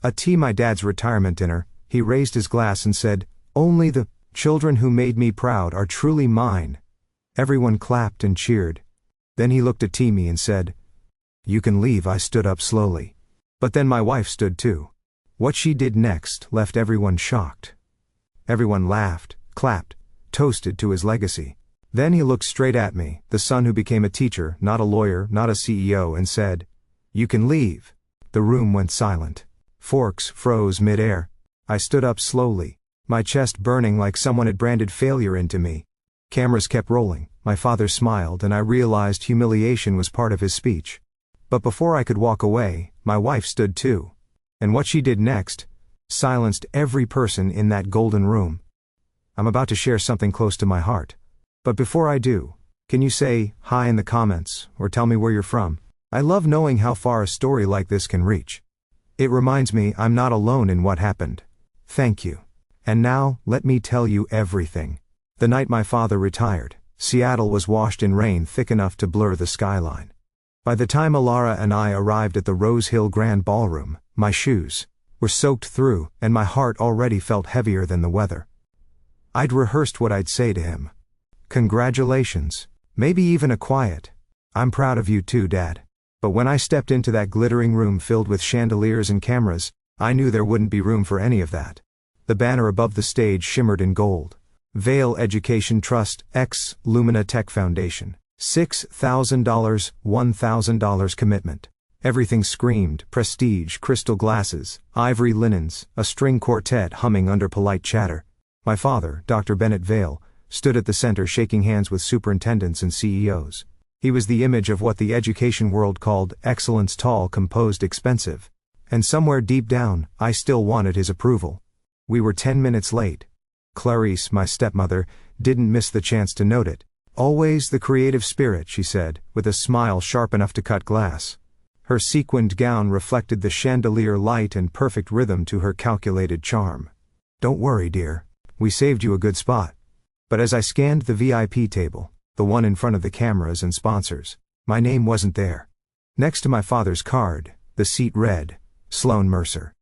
My dad's retirement dinner. He raised his glass and said, "Only the children who made me proud are truly mine." Everyone clapped and cheered. Then he looked at me and said, "You can leave." I stood up slowly. But then my wife stood too. What she did next left everyone shocked. Everyone laughed, clapped, toasted to his legacy. Then he looked straight at me, the son who became a teacher, not a lawyer, not a CEO, and said, "You can leave." The room went silent. Forks froze mid-air. I stood up slowly, my chest burning like someone had branded failure into me. Cameras kept rolling, my father smiled, and I realized humiliation was part of his speech. But before I could walk away, my wife stood too. And what she did next silenced every person in that golden room. I'm about to share something close to my heart. But before I do, can you say hi in the comments, or tell me where you're from? I love knowing how far a story like this can reach. It reminds me I'm not alone in what happened. Thank you. And now, let me tell you everything. The night my father retired, Seattle was washed in rain thick enough to blur the skyline. By the time Alara and I arrived at the Rose Hill Grand Ballroom, my shoes were soaked through, and my heart already felt heavier than the weather. I'd rehearsed what I'd say to him. Congratulations. Maybe even a quiet, "I'm proud of you too, Dad." But when I stepped into that glittering room filled with chandeliers and cameras, I knew there wouldn't be room for any of that. The banner above the stage shimmered in gold. Vail Education Trust, X, Lumina Tech Foundation. $6,000, $1,000 commitment. Everything screamed prestige, crystal glasses, ivory linens, a string quartet humming under polite chatter. My father, Dr. Bennett Vail, stood at the center shaking hands with superintendents and CEOs. He was the image of what the education world called excellence, tall, composed, expensive. And somewhere deep down, I still wanted his approval. We were 10 minutes late. Clarice, my stepmother, didn't miss the chance to note it. "Always the creative spirit," she said, with a smile sharp enough to cut glass. Her sequined gown reflected the chandelier light and perfect rhythm to her calculated charm. "Don't worry, dear. We saved you a good spot." But as I scanned the VIP table, the one in front of the cameras and sponsors, my name wasn't there. Next to my father's card, the seat read, Sloan Mercer.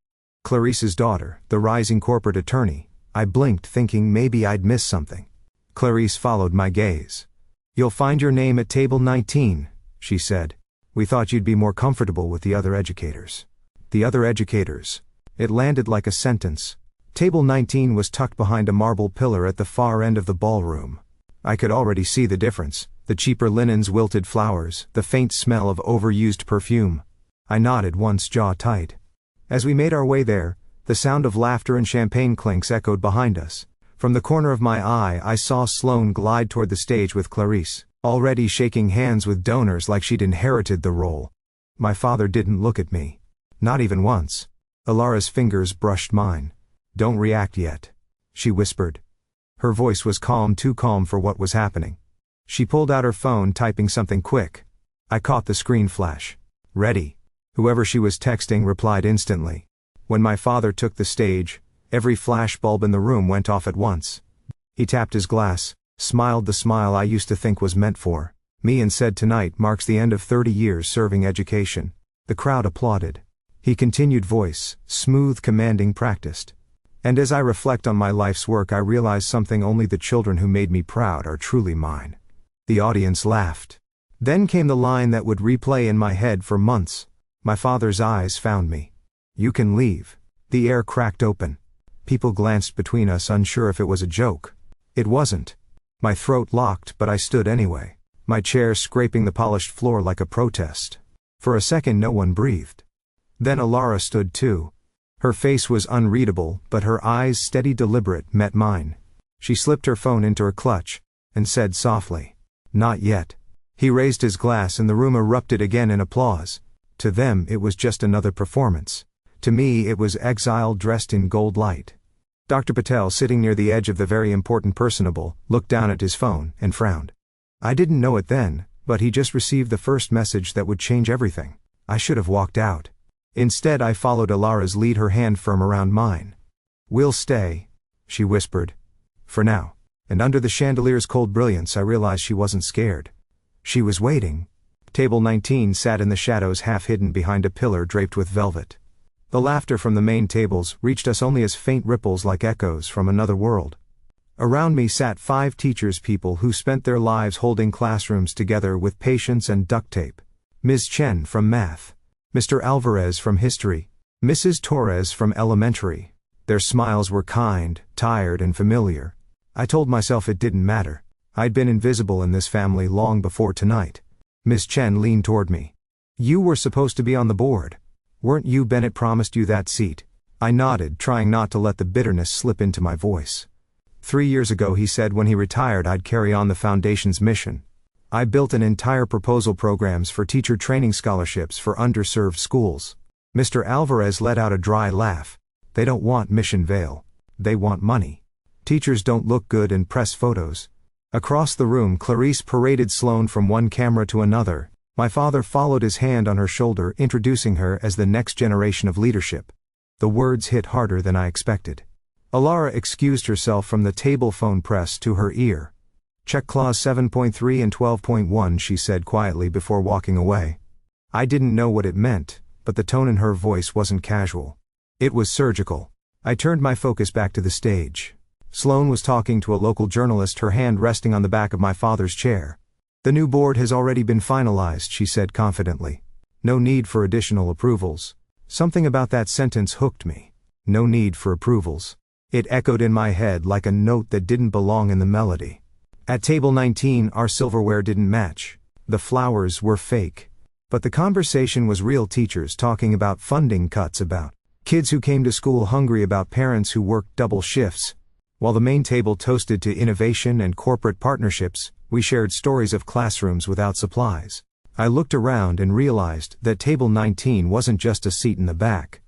Clarice's daughter, the rising corporate attorney. I blinked, thinking maybe I'd missed something. Clarice followed my gaze. "You'll find your name at table 19, she said. "We thought you'd be more comfortable with the other educators." The other educators. It landed like a sentence. Table 19 was tucked behind a marble pillar at the far end of the ballroom. I could already see the difference, the cheaper linens, wilted flowers, the faint smell of overused perfume. I nodded once, jaw tight. As we made our way there, the sound of laughter and champagne clinks echoed behind us. From the corner of my eye, I saw Sloan glide toward the stage with Clarice, already shaking hands with donors like she'd inherited the role. My father didn't look at me. Not even once. Alara's fingers brushed mine. "Don't react yet," she whispered. Her voice was calm, too calm for what was happening. She pulled out her phone, typing something quick. I caught the screen flash. "Ready." Whoever she was texting replied instantly. When my father took the stage, every flash bulb in the room went off at once. He tapped his glass, smiled the smile I used to think was meant for me, and said, "Tonight marks the end of 30 years serving education." The crowd applauded. He continued, voice smooth, commanding, practiced. "And as I reflect on my life's work, I realize something: only the children who made me proud are truly mine." The audience laughed. Then came the line that would replay in my head for months. My father's eyes found me. "You can leave." The air cracked open. People glanced between us, unsure if it was a joke. It wasn't. My throat locked, but I stood anyway, my chair scraping the polished floor like a protest. For a second no one breathed. Then Alara stood too. Her face was unreadable, but her eyes, steady, deliberate, met mine. She slipped her phone into her clutch, and said softly, "Not yet." He raised his glass and the room erupted again in applause. To them it was just another performance. To me it was exile dressed in gold light. Dr. Patel, sitting near the edge of the very important personable, looked down at his phone and frowned. I didn't know it then, but he just received the first message that would change everything. I should have walked out. Instead I followed Alara's lead, her hand firm around mine. "We'll stay," she whispered. "For now." And under the chandelier's cold brilliance I realized she wasn't scared. She was waiting. Table 19 sat in the shadows, half hidden behind a pillar draped with velvet. The laughter from the main tables reached us only as faint ripples like echoes from another world. Around me sat 5 teachers, people who spent their lives holding classrooms together with patience and duct tape. Ms. Chen from math. Mr. Alvarez from history. Mrs. Torres from elementary. Their smiles were kind, tired, and familiar. I told myself it didn't matter. I'd been invisible in this family long before tonight. Miss Chen leaned toward me. "You were supposed to be on the board. Weren't you? Bennett promised you that seat." I nodded, trying not to let the bitterness slip into my voice. 3 years ago he said when he retired I'd carry on the foundation's mission. I built an entire proposal programs for teacher training scholarships for underserved schools. Mr. Alvarez let out a dry laugh. "They don't want Mission Vale. They want money. Teachers don't look good in press photos." Across the room, Clarice paraded Sloane from one camera to another. My father followed, his hand on her shoulder, introducing her as the next generation of leadership. The words hit harder than I expected. Alara excused herself from the table phone pressed to her ear. "Check clause 7.3 and 12.1, she said quietly before walking away. I didn't know what it meant, but the tone in her voice wasn't casual. It was surgical. I turned my focus back to the stage. Sloane was talking to a local journalist, her hand resting on the back of my father's chair. "The new board has already been finalized," she said confidently. "No need for additional approvals." Something about that sentence hooked me. No need for approvals. It echoed in my head like a note that didn't belong in the melody. At table 19, our silverware didn't match. The flowers were fake. But the conversation was real, teachers talking about funding cuts, about kids who came to school hungry, about parents who worked double shifts. While the main table toasted to innovation and corporate partnerships, we shared stories of classrooms without supplies. I looked around and realized that table 19 wasn't just a seat in the back.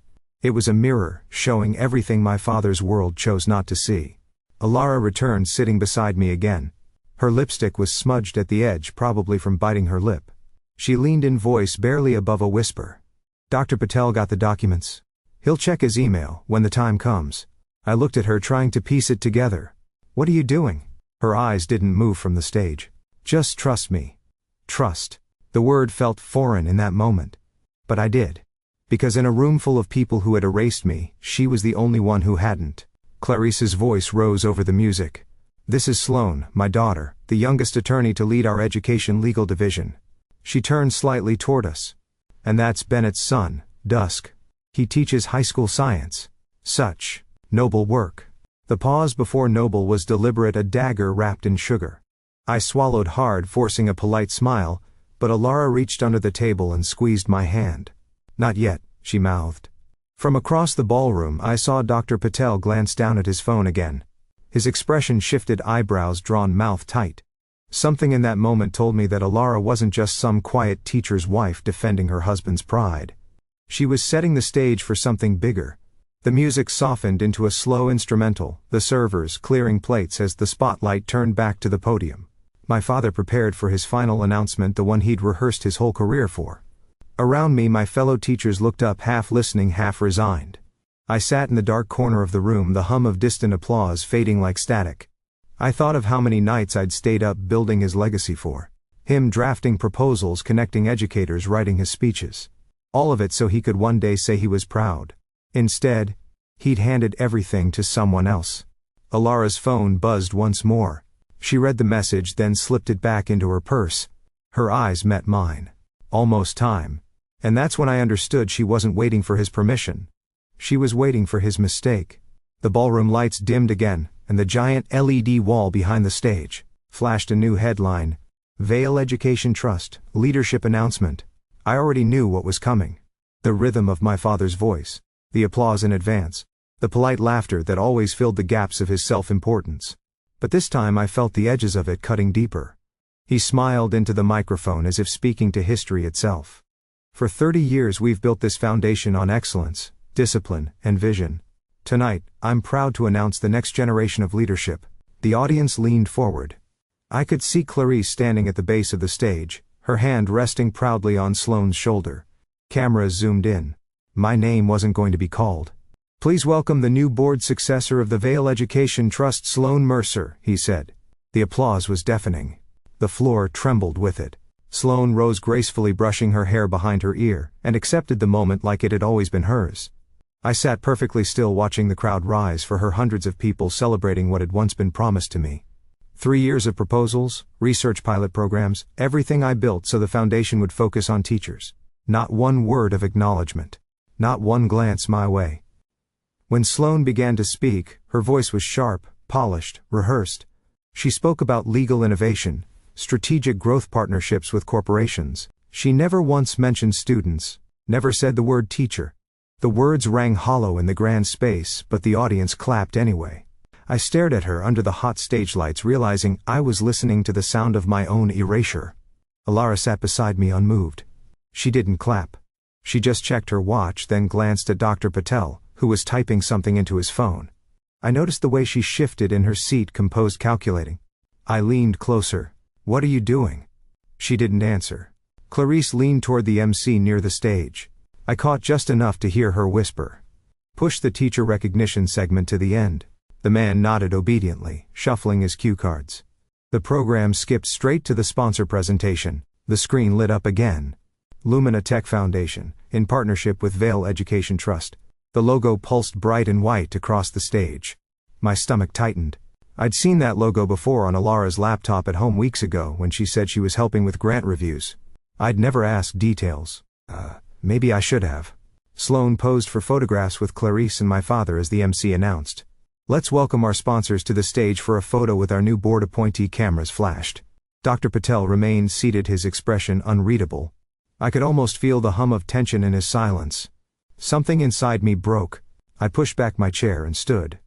It was a mirror, showing everything my father's world chose not to see. Alara returned, sitting beside me again. Her lipstick was smudged at the edge, probably from biting her lip. She leaned in, voice barely above a whisper. "Dr. Patel got the documents. He'll check his email when the time comes." I looked at her, trying to piece it together. "What are you doing?" Her eyes didn't move from the stage. "Just trust me." Trust. The word felt foreign in that moment. But I did. Because in a room full of people who had erased me, she was the only one who hadn't. Clarice's voice rose over the music. "This is Sloane, my daughter, the youngest attorney to lead our education legal division." She turned slightly toward us. "And that's Bennett's son, Dusk. He teaches high school science. Such noble work." The pause before noble was deliberate, a dagger wrapped in sugar. I swallowed hard, forcing a polite smile, but Alara reached under the table and squeezed my hand. "Not yet," she mouthed. From across the ballroom I saw Dr. Patel glance down at his phone again. His expression shifted, eyebrows drawn, mouth tight. Something in that moment told me that Alara wasn't just some quiet teacher's wife defending her husband's pride. She was setting the stage for something bigger. The music softened into a slow instrumental, the servers clearing plates as the spotlight turned back to the podium. My father prepared for his final announcement, the one he'd rehearsed his whole career for. Around me, my fellow teachers looked up, half listening, half resigned. I sat in the dark corner of the room, the hum of distant applause fading like static. I thought of how many nights I'd stayed up building his legacy for. Him drafting proposals, connecting educators, writing his speeches. All of it so he could one day say he was proud. Instead, he'd handed everything to someone else. Alara's phone buzzed once more. She read the message, then slipped it back into her purse. Her eyes met mine. Almost time. And that's when I understood she wasn't waiting for his permission. She was waiting for his mistake. The ballroom lights dimmed again, and the giant LED wall behind the stage flashed a new headline: Vale Education Trust, Leadership Announcement. I already knew what was coming. The rhythm of my father's voice. The applause in advance. The polite laughter that always filled the gaps of his self-importance. But this time I felt the edges of it cutting deeper. He smiled into the microphone as if speaking to history itself. "For 30 years we've built this foundation on excellence, discipline, and vision. Tonight, I'm proud to announce the next generation of leadership." The audience leaned forward. I could see Clarice standing at the base of the stage, her hand resting proudly on Sloane's shoulder. Cameras zoomed in. My name wasn't going to be called. "Please welcome the new board successor of the Vale Education Trust, Sloane Mercer," he said. The applause was deafening. The floor trembled with it. Sloane rose gracefully, brushing her hair behind her ear, and accepted the moment like it had always been hers. I sat perfectly still watching the crowd rise for her, hundreds of people celebrating what had once been promised to me. 3 years of proposals, research pilot programs, everything I built so the foundation would focus on teachers. Not one word of acknowledgement. Not one glance my way. When Sloan began to speak, her voice was sharp, polished, rehearsed. She spoke about legal innovation, strategic growth partnerships with corporations. She never once mentioned students, never said the word teacher. The words rang hollow in the grand space, but the audience clapped anyway. I stared at her under the hot stage lights, realizing I was listening to the sound of my own erasure. Alara sat beside me unmoved. She didn't clap. She just checked her watch, then glanced at Dr. Patel, who was typing something into his phone. I noticed the way she shifted in her seat, composed, calculating. I leaned closer. "What are you doing?" She didn't answer. Clarice leaned toward the MC near the stage. I caught just enough to hear her whisper, "Push the teacher recognition segment to the end." The man nodded obediently, shuffling his cue cards. The program skipped straight to the sponsor presentation. The screen lit up again. Lumina Tech Foundation, in partnership with Vail Education Trust. The logo pulsed bright and white across the stage. My stomach tightened. I'd seen that logo before on Alara's laptop at home weeks ago when she said she was helping with grant reviews. I'd never asked details. Maybe I should have. Sloan posed for photographs with Clarice and my father as the MC announced, "Let's welcome our sponsors to the stage for a photo with our new board appointee." Cameras flashed. Dr. Patel remained seated, his expression unreadable. I could almost feel the hum of tension in his silence. Something inside me broke. I pushed back my chair and stood.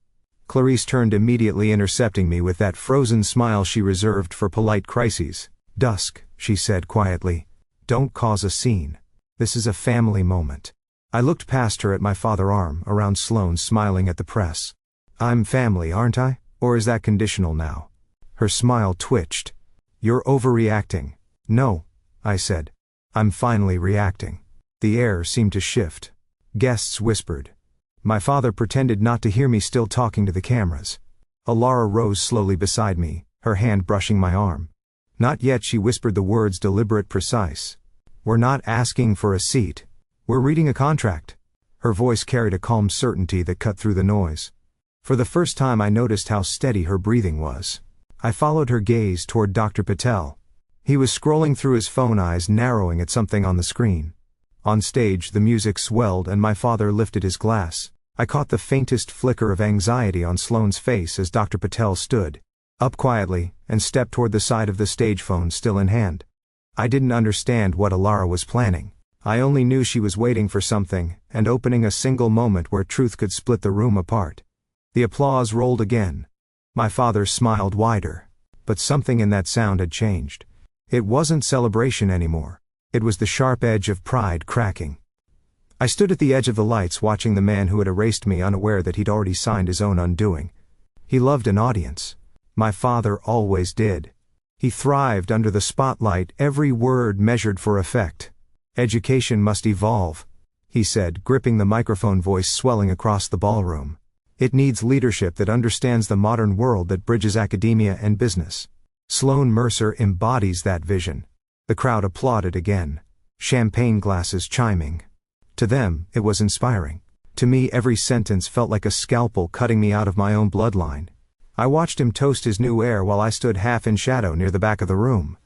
Clarice turned immediately, intercepting me with that frozen smile she reserved for polite crises. "Dusk," she said quietly. "Don't cause a scene. This is a family moment." I looked past her at my father, arm around Sloan, smiling at the press. "I'm family, aren't I? Or is that conditional now?" Her smile twitched. "You're overreacting." "No," I said. "I'm finally reacting." The air seemed to shift. Guests whispered. My father pretended not to hear me, still talking to the cameras. Alara rose slowly beside me, her hand brushing my arm. "Not yet," she whispered, the words deliberate, precise. "We're not asking for a seat. We're reading a contract." Her voice carried a calm certainty that cut through the noise. For the first time I noticed how steady her breathing was. I followed her gaze toward Dr. Patel. He was scrolling through his phone, eyes narrowing at something on the screen. On stage, the music swelled and my father lifted his glass. I caught the faintest flicker of anxiety on Sloan's face as Dr. Patel stood up quietly and stepped toward the side of the stage, phone still in hand. I didn't understand what Alara was planning. I only knew she was waiting for something and opening a single moment where truth could split the room apart. The applause rolled again. My father smiled wider. But something in that sound had changed. It wasn't celebration anymore. It was the sharp edge of pride cracking. I stood at the edge of the lights, watching the man who had erased me, unaware that he'd already signed his own undoing. He loved an audience. My father always did. He thrived under the spotlight, every word measured for effect. "Education must evolve," he said, gripping the microphone, voice swelling across the ballroom. "It needs leadership that understands the modern world, that bridges academia and business." Sloan Mercer embodies that vision. The crowd applauded again. Champagne glasses chiming. To them, it was inspiring. To me, every sentence felt like a scalpel cutting me out of my own bloodline. I watched him toast his new heir while I stood half in shadow near the back of the room.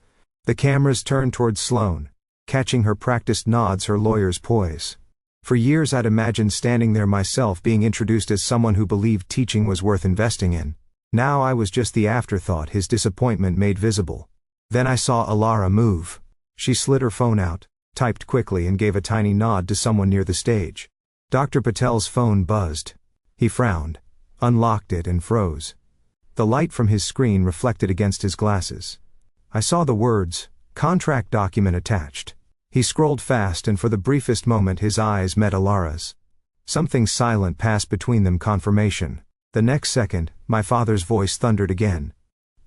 The cameras turned toward Sloan, catching her practiced nods, her lawyer's poise. For years I'd imagined standing there myself, being introduced as someone who believed teaching was worth investing in. Now I was just the afterthought, his disappointment made visible. Then I saw Alara move. She slid her phone out, typed quickly, and gave a tiny nod to someone near the stage. Dr. Patel's phone buzzed. He frowned, unlocked it, and froze. The light from his screen reflected against his glasses. I saw the words, "Contract document attached." He scrolled fast, and for the briefest moment his eyes met Alara's. Something silent passed between them, confirmation. The next second, my father's voice thundered again.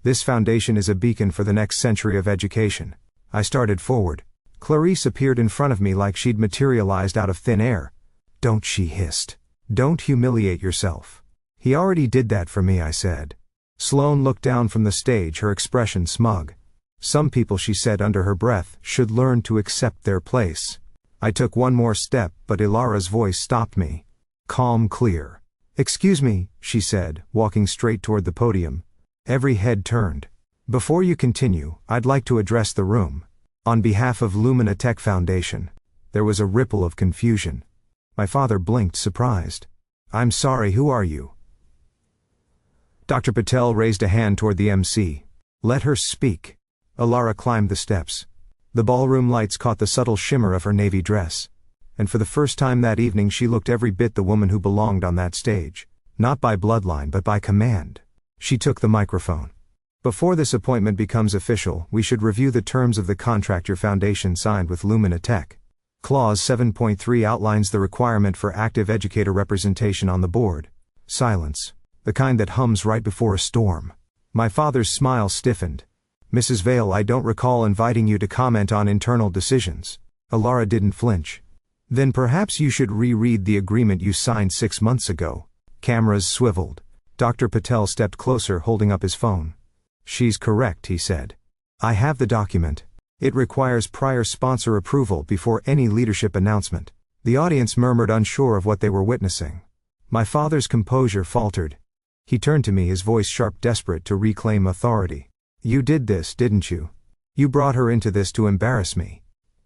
"This foundation is a beacon for the next century of education." I started forward. Clarice appeared in front of me like she'd materialized out of thin air. "Don't," she hissed. "Don't humiliate yourself." "He already did that for me," I said. Sloan looked down from the stage, her expression smug. "Some people," she said under her breath, "should learn to accept their place." I took one more step, but Ilara's voice stopped me. calm, clear. "Excuse me," she said, walking straight toward the podium. Every head turned. "Before you continue, I'd like to address the room. On behalf of Lumina Tech Foundation." There was a ripple of confusion. My father blinked, surprised. "I'm sorry, who are you?" Dr. Patel raised a hand toward the MC. "Let her speak." Alara climbed the steps. The ballroom lights caught the subtle shimmer of her navy dress. And for the first time that evening she looked every bit the woman who belonged on that stage. Not by bloodline but by command. She took the microphone. "Before this appointment becomes official, we should review the terms of the contract your foundation signed with Lumina Tech. Clause 7.3 outlines the requirement for active educator representation on the board." Silence. The kind that hums right before a storm. My father's smile stiffened. "Mrs. Vale, I don't recall inviting you to comment on internal decisions." Alara didn't flinch. "Then perhaps you should reread the agreement you signed 6 months ago." Cameras swiveled. Dr. Patel stepped closer, holding up his phone. "She's correct," he said. "I have the document. It requires prior sponsor approval before any leadership announcement." The audience murmured, unsure of what they were witnessing. My father's composure faltered. He turned to me, his voice sharp, desperate to reclaim authority. "You did this, didn't you? You brought her into this to embarrass me."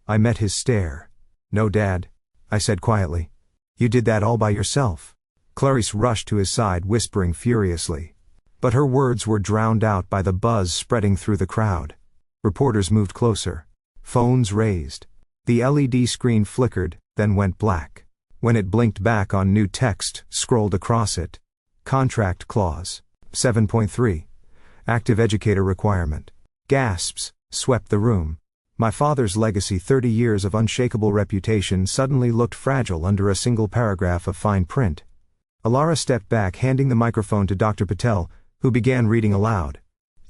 I met his stare. "No, Dad," I said quietly. "You did that all by yourself." Clarice rushed to his side, whispering furiously. But her words were drowned out by the buzz spreading through the crowd. Reporters moved closer. Phones raised. The LED screen flickered, then went black. When it blinked back on, new text scrolled across it. Contract Clause 7.3. Active Educator Requirement. Gasps swept the room. My father's legacy, 30 years of unshakable reputation, suddenly looked fragile under a single paragraph of fine print. Alara stepped back, handing the microphone to Dr. Patel, who began reading aloud.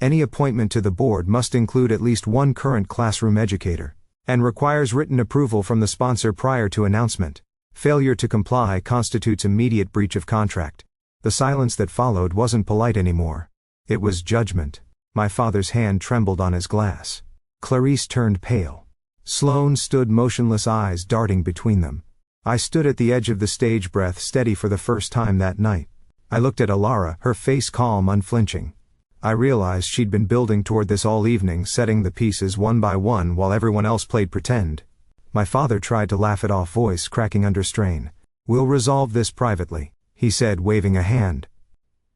"Any appointment to the board must include at least one current classroom educator, and requires written approval from the sponsor prior to announcement. Failure to comply constitutes immediate breach of contract." The silence that followed wasn't polite anymore. It was judgment. My father's hand trembled on his glass. Clarice turned pale. Sloane stood motionless, eyes darting between them. I stood at the edge of the stage, breath steady for the first time that night. I looked at Alara, her face calm, unflinching. I realized she'd been building toward this all evening, setting the pieces one by one while everyone else played pretend. My father tried to laugh it off, voice cracking under strain. "We'll resolve this privately," he said, waving a hand.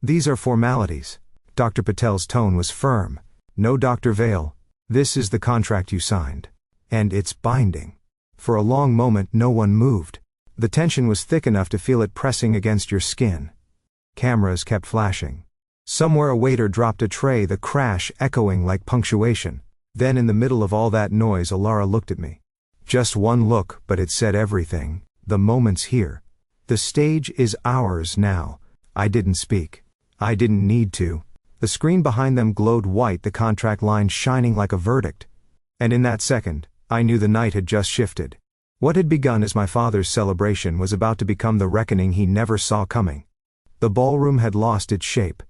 "These are formalities." Dr. Patel's tone was firm. "No, Dr. Vale. This is the contract you signed. And it's binding." For a long moment no one moved. The tension was thick enough to feel it pressing against your skin. Cameras kept flashing. Somewhere a waiter dropped a tray, the crash echoing like punctuation. Then in the middle of all that noise, Alara looked at me. Just one look, but it said everything. "The moment's here. The stage is ours now." I didn't speak. I didn't need to. The screen behind them glowed white, the contract line shining like a verdict. And in that second, I knew the night had just shifted. What had begun as my father's celebration was about to become the reckoning he never saw coming. The ballroom had lost its shape.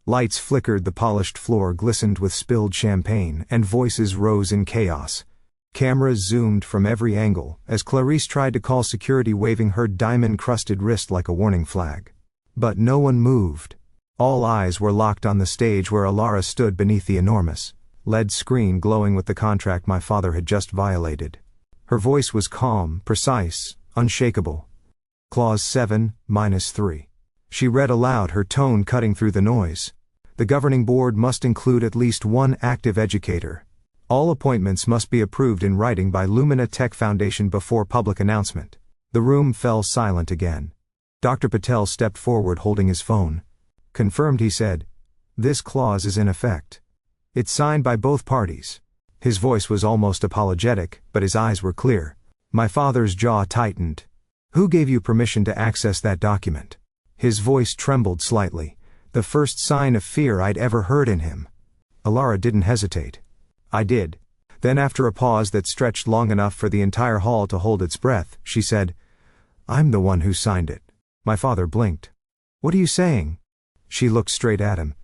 Lights flickered, the polished floor glistened with spilled champagne, and voices rose in chaos. Cameras zoomed from every angle, as Clarice tried to call security, waving her diamond-crusted wrist like a warning flag. But no one moved. All eyes were locked on the stage where Alara stood beneath the enormous LED screen glowing with the contract my father had just violated. Her voice was calm, precise, unshakable. Clause 7-3. She read aloud, her tone cutting through the noise. "The governing board must include at least one active educator. All appointments must be approved in writing by Lumina Tech Foundation before public announcement." The room fell silent again. Dr. Patel stepped forward, holding his phone. "Confirmed," he said. "This clause is in effect. It's signed by both parties." His voice was almost apologetic, but his eyes were clear. My father's jaw tightened. "Who gave you permission to access that document?" His voice trembled slightly, the first sign of fear I'd ever heard in him. Alara didn't hesitate. "I did." Then, after a pause that stretched long enough for the entire hall to hold its breath, she said, "I'm the one who signed it." My father blinked. "What are you saying?" She looked straight at him.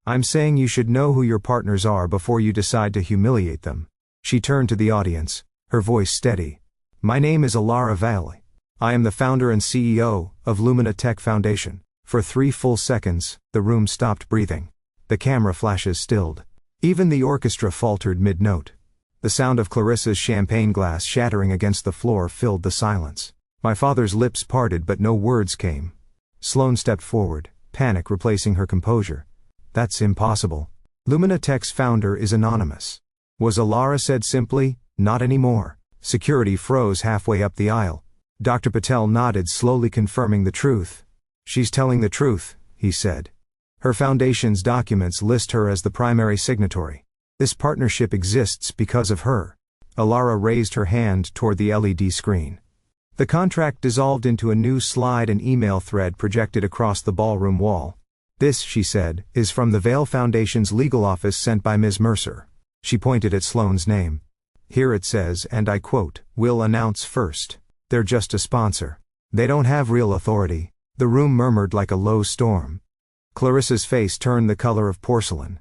"I'm saying you should know who your partners are before you decide to humiliate them." She turned to the audience, her voice steady. "My name is Alara Vale. I am the founder and CEO of Lumina Tech Foundation. For 3 full seconds, the room stopped breathing. The camera flashes stilled. Even the orchestra faltered mid-note. The sound of Clarissa's champagne glass shattering against the floor filled the silence. My father's lips parted but no words came. Sloane stepped forward, panic replacing her composure. That's impossible. Lumina Tech's founder is anonymous. Was Alara said simply, not anymore. Security froze halfway up the aisle. Dr. Patel nodded, slowly confirming the truth. She's telling the truth, he said. Her foundation's documents list her as the primary signatory. This partnership exists because of her. Alara raised her hand toward the LED screen. The contract dissolved into a new slide and email thread projected across the ballroom wall. This, she said, is from the Vail Foundation's legal office sent by Ms. Mercer. She pointed at Sloane's name. Here it says, and I quote, "We'll announce first. They're just a sponsor. They don't have real authority." The room murmured like a low storm. Clarissa's face turned the color of porcelain.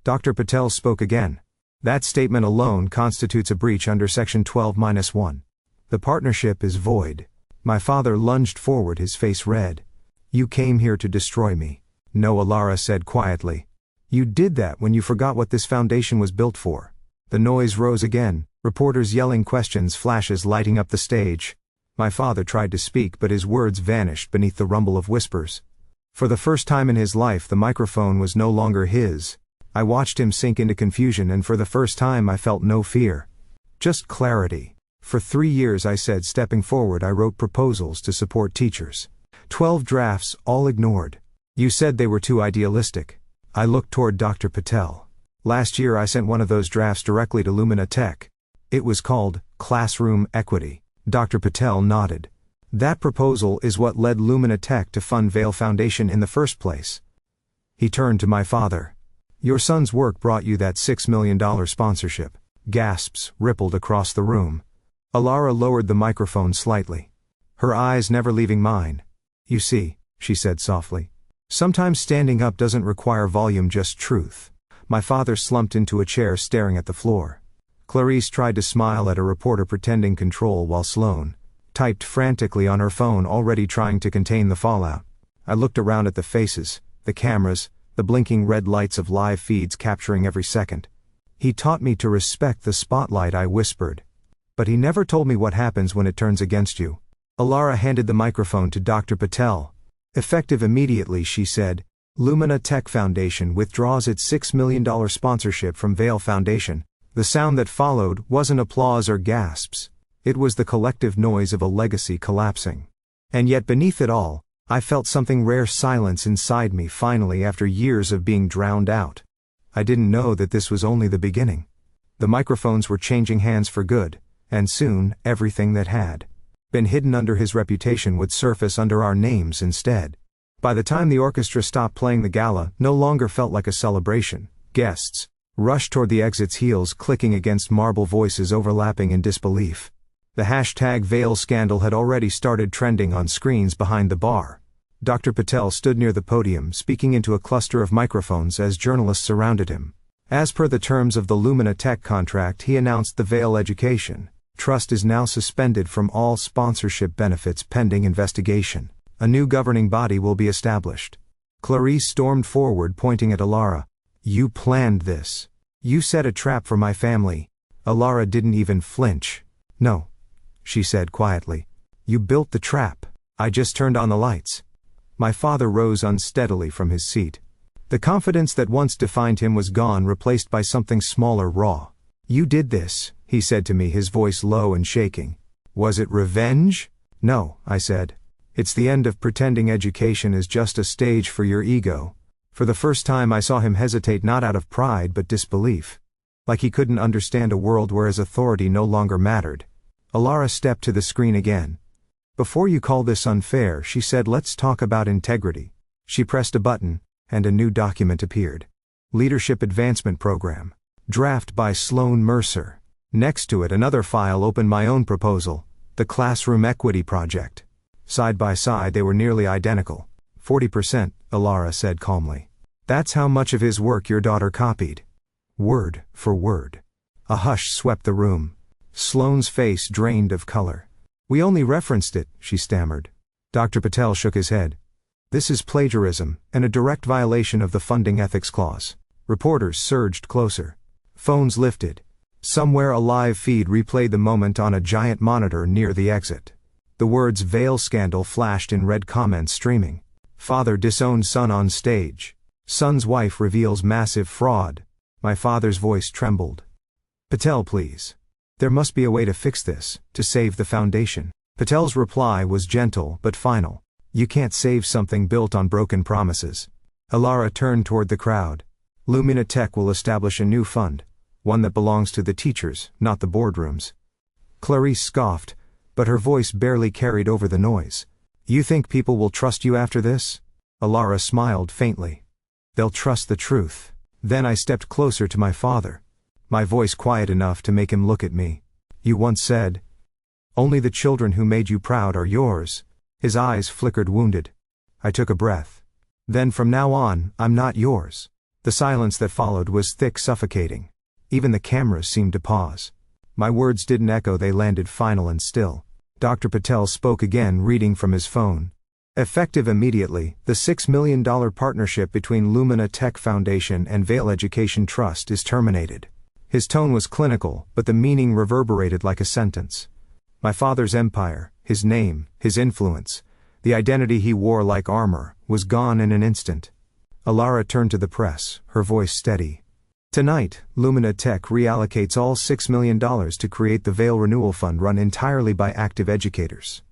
Dr. Patel spoke again. That statement alone constitutes a breach under Section 12-1. The partnership is void. My father lunged forward, his face red. You came here to destroy me. No, Alara said quietly. You did that when you forgot what this foundation was built for. The noise rose again, reporters yelling questions, flashes lighting up the stage. My father tried to speak, but his words vanished beneath the rumble of whispers. For the first time in his life, the microphone was no longer his. I watched him sink into confusion, and for the first time I felt no fear. Just clarity. For 3 years, I said, stepping forward, I wrote proposals to support teachers. 12 drafts, all ignored. You said they were too idealistic. I looked toward Dr. Patel. Last year I sent one of those drafts directly to Lumina Tech. It was called Classroom Equity. Dr. Patel nodded. That proposal is what led Lumina Tech to fund Vail Foundation in the first place. He turned to my father. Your son's work brought you that $6 million sponsorship. Gasps rippled across the room. Alara lowered the microphone slightly. Her eyes never leaving mine. You see, she said softly. Sometimes standing up doesn't require volume, just truth. My father slumped into a chair, staring at the floor. Clarice tried to smile at a reporter pretending control while Sloane typed frantically on her phone, already trying to contain the fallout. I looked around at the faces, the cameras, the blinking red lights of live feeds capturing every second. He taught me to respect the spotlight, I whispered. But he never told me what happens when it turns against you. Alara handed the microphone to Dr. Patel. Effective immediately, she said, Lumina Tech Foundation withdraws its $6 million sponsorship from Vail Foundation. The sound that followed wasn't applause or gasps. It was the collective noise of a legacy collapsing. And yet beneath it all, I felt something rare, silence inside me finally, after years of being drowned out. I didn't know that this was only the beginning. The microphones were changing hands for good, and soon, everything that had been hidden under his reputation would surface under our names instead. By the time the orchestra stopped playing, the gala no longer felt like a celebration. Guests rushed toward the exit's, heels clicking against marble, voices overlapping in disbelief. The hashtag Vail scandal had already started trending on screens behind the bar. Dr. Patel stood near the podium, speaking into a cluster of microphones as journalists surrounded him. As per the terms of the Lumina Tech contract, he announced the Vail Education Trust is now suspended from all sponsorship benefits pending investigation. A new governing body will be established. Clarice stormed forward, pointing at Alara. You planned this. You set a trap for my family. Alara didn't even flinch. No, she said quietly. You built the trap. I just turned on the lights. My father rose unsteadily from his seat. The confidence that once defined him was gone, replaced by something smaller, raw. You did this, he said to me, his voice low and shaking. Was it revenge? No, I said. It's the end of pretending education is just a stage for your ego. For the first time I saw him hesitate, not out of pride but disbelief. Like he couldn't understand a world where his authority no longer mattered. Alara stepped to the screen again. Before you call this unfair, she said, let's talk about integrity. She pressed a button, and a new document appeared. Leadership Advancement Program. Draft by Sloane Mercer. Next to it, another file opened, my own proposal, the Classroom Equity Project. Side by side they were nearly identical. 40%, Alara said calmly. That's how much of his work your daughter copied. Word for word. A hush swept the room. Sloane's face drained of color. We only referenced it, she stammered. Dr. Patel shook his head. This is plagiarism, and a direct violation of the funding ethics clause. Reporters surged closer. Phones lifted. Somewhere a live feed replayed the moment on a giant monitor near the exit. The words "Veil scandal" flashed in red comments streaming. Father disowns son on stage. Son's wife reveals massive fraud. My father's voice trembled. Patel, please. There must be a way to fix this, to save the foundation. Patel's reply was gentle but final. You can't save something built on broken promises. Alara turned toward the crowd. Lumina Tech will establish a new fund, one that belongs to the teachers, not the boardrooms. Clarice scoffed, but her voice barely carried over the noise. You think people will trust you after this? Alara smiled faintly. They'll trust the truth. Then I stepped closer to my father. My voice quiet enough to make him look at me. You once said, only the children who made you proud are yours. His eyes flickered wounded. I took a breath. Then from now on, I'm not yours. The silence that followed was thick, suffocating. Even the cameras seemed to pause. My words didn't echo, they landed final and still. Dr. Patel spoke again, reading from his phone. Effective immediately, the $6 million partnership between Lumina Tech Foundation and Vail Education Trust is terminated. His tone was clinical, but the meaning reverberated like a sentence. My father's empire, his name, his influence, the identity he wore like armor, was gone in an instant. Alara turned to the press, her voice steady. Tonight, Lumina Tech reallocates all $6 million to create the Vail Renewal Fund, run entirely by active educators.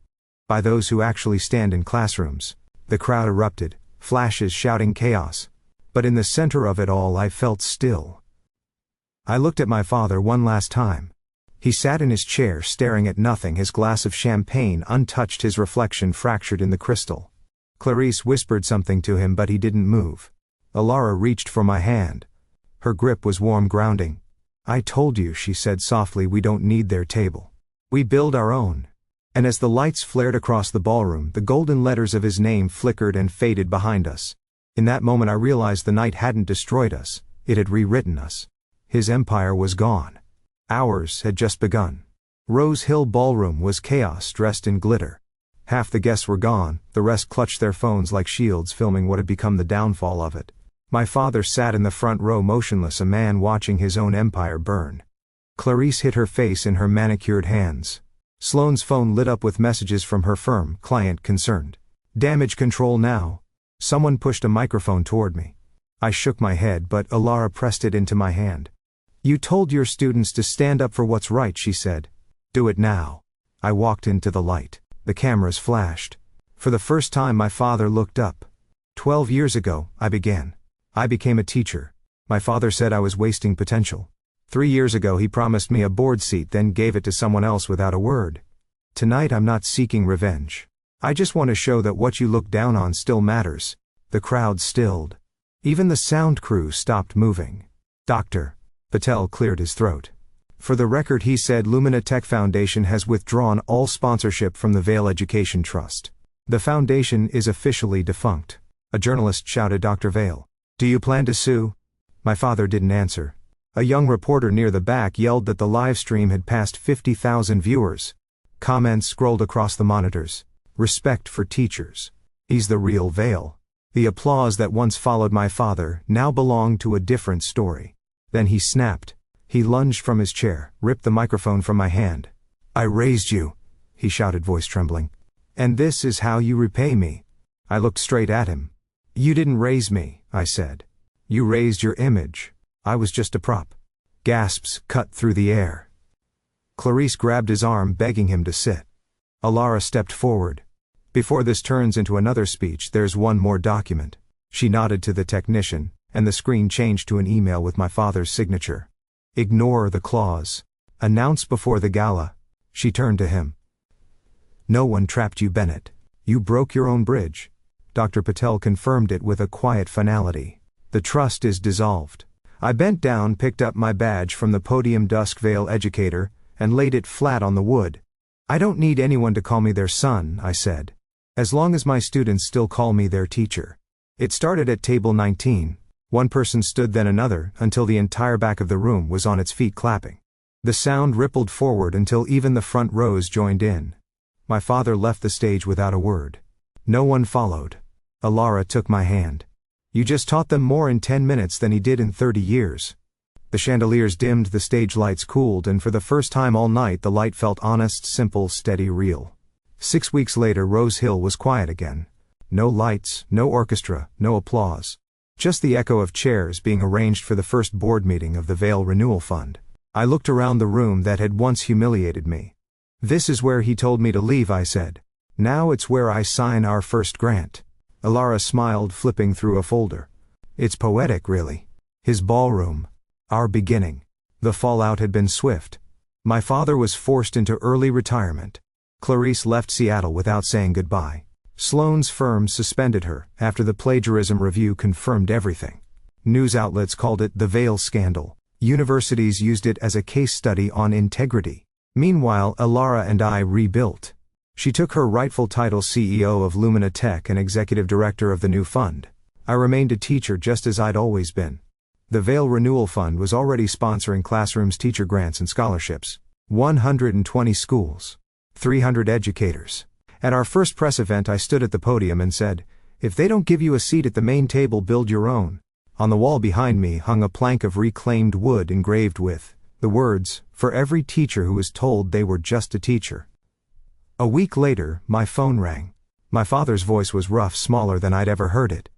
By those who actually stand in classrooms. The crowd erupted, flashes shouting chaos. But in the center of it all I felt still. I looked at my father one last time. He sat in his chair staring at nothing, his glass of champagne untouched, his reflection fractured in the crystal. Clarice whispered something to him, but he didn't move. Alara reached for my hand. Her grip was warm, grounding. I told you, she said softly, we don't need their table. We build our own. And as the lights flared across the ballroom, the golden letters of his name flickered and faded behind us. In that moment I realized the night hadn't destroyed us, it had rewritten us. His empire was gone. Ours had just begun. Rose Hill Ballroom was chaos dressed in glitter. Half the guests were gone, the rest clutched their phones like shields, filming what had become the downfall of it. My father sat in the front row motionless, a man watching his own empire burn. Clarice hid her face in her manicured hands. Sloane's phone lit up with messages from her firm, client concerned. Damage control now. Someone pushed a microphone toward me. I shook my head, but Alara pressed it into my hand. You told your students to stand up for what's right, she said. Do it now. I walked into the light. The cameras flashed. For the first time my father looked up. 12 years ago, I began. I became a teacher. My father said I was wasting potential. 3 years ago he promised me a board seat, then gave it to someone else without a word. Tonight I'm not seeking revenge. I just want to show that what you look down on still matters. The crowd stilled. Even the sound crew stopped moving. Dr. Patel cleared his throat. For the record, he said, Lumina Tech Foundation has withdrawn all sponsorship from the Vail Education Trust. The foundation is officially defunct. A journalist shouted, Dr. Vail, do you plan to sue? My father didn't answer. A young reporter near the back yelled that the live stream had passed 50,000 viewers. Comments scrolled across the monitors. Respect for teachers. He's the real Vail. The applause that once followed my father now belonged to a different story. Then he snapped. He lunged from his chair, ripped the microphone from my hand. I raised you, he shouted, voice trembling. And this is how you repay me. I looked straight at him. You didn't raise me, I said. You raised your image. I was just a prop. Gasps cut through the air. Clarice grabbed his arm, begging him to sit. Alara stepped forward. Before this turns into another speech, there's one more document. She nodded to the technician, and the screen changed to an email with my father's signature. Ignore the clause. Announce before the gala. She turned to him. No one trapped you, Bennett. You broke your own bridge. Dr. Patel confirmed it with a quiet finality. The trust is dissolved. I bent down, picked up my badge from the podium, Dusk Vail Educator, and laid it flat on the wood. I don't need anyone to call me their son, I said. As long as my students still call me their teacher. It started at table 19. One person stood, then another, until the entire back of the room was on its feet clapping. The sound rippled forward until even the front rows joined in. My father left the stage without a word. No one followed. Alara took my hand. You just taught them more in 10 minutes than he did in 30 years. The chandeliers dimmed, the stage lights cooled, and for the first time all night the light felt honest, simple, steady, real. 6 weeks later Rose Hill was quiet again. No lights, no orchestra, no applause. Just the echo of chairs being arranged for the first board meeting of the Vale Renewal Fund. I looked around the room that had once humiliated me. This is where he told me to leave, I said. Now it's where I sign our first grant. Alara smiled, flipping through a folder. It's poetic, really. His ballroom. Our beginning. The fallout had been swift. My father was forced into early retirement. Clarice left Seattle without saying goodbye. Sloane's firm suspended her after the plagiarism review confirmed everything. News outlets called it the Vale scandal. Universities used it as a case study on integrity. Meanwhile, Alara and I rebuilt. She took her rightful title, CEO of Lumina Tech and executive director of the new fund. I remained a teacher just as I'd always been. The Vale Renewal Fund was already sponsoring classrooms, teacher grants and scholarships. 120 schools. 300 educators. At our first press event I stood at the podium and said, if they don't give you a seat at the main table, build your own. On the wall behind me hung a plank of reclaimed wood engraved with the words, for every teacher who is told they were just a teacher. A week later, my phone rang. My father's voice was rough, smaller than I'd ever heard it.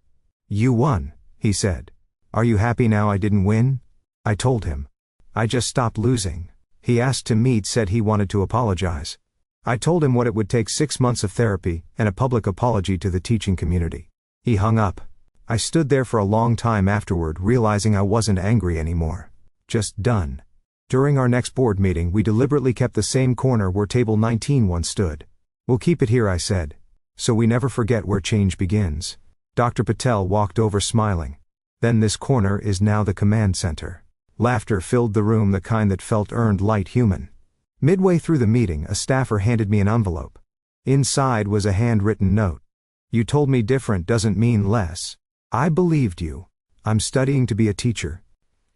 You won, he said. Are you happy now I didn't win? I told him. I just stopped losing. He asked to meet, said he wanted to apologize. I told him what it would take: 6 months of therapy and a public apology to the teaching community. He hung up. I stood there for a long time afterward, realizing I wasn't angry anymore. Just done. During our next board meeting we deliberately kept the same corner where table 19 once stood. We'll keep it here, I said. So we never forget where change begins. Dr. Patel walked over smiling. Then this corner is now the command center. Laughter filled the room, the kind that felt earned, light, human. Midway through the meeting a staffer handed me an envelope. Inside was a handwritten note. You told me different doesn't mean less. I believed you. I'm studying to be a teacher.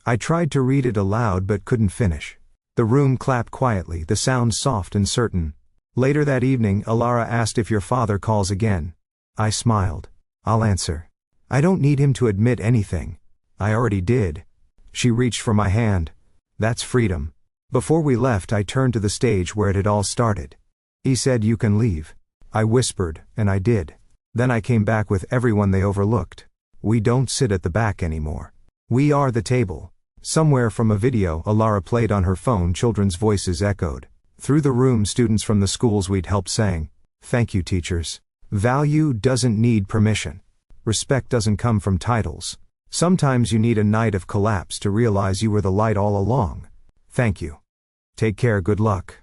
I tried to read it aloud but couldn't finish. The room clapped quietly, the sound soft and certain. Later that evening Alara asked if your father calls again. I smiled. I'll answer. I don't need him to admit anything. I already did. She reached for my hand. That's freedom. Before we left I turned to the stage where it had all started. He said, you can leave. I whispered, and I did. Then I came back with everyone they overlooked. We don't sit at the back anymore. We are the table. Somewhere from a video Alara played on her phone, children's voices echoed. Through the room students from the schools we'd helped sang, thank you teachers. Value doesn't need permission. Respect doesn't come from titles. Sometimes you need a night of collapse to realize you were the light all along. Thank you. Take care, good luck.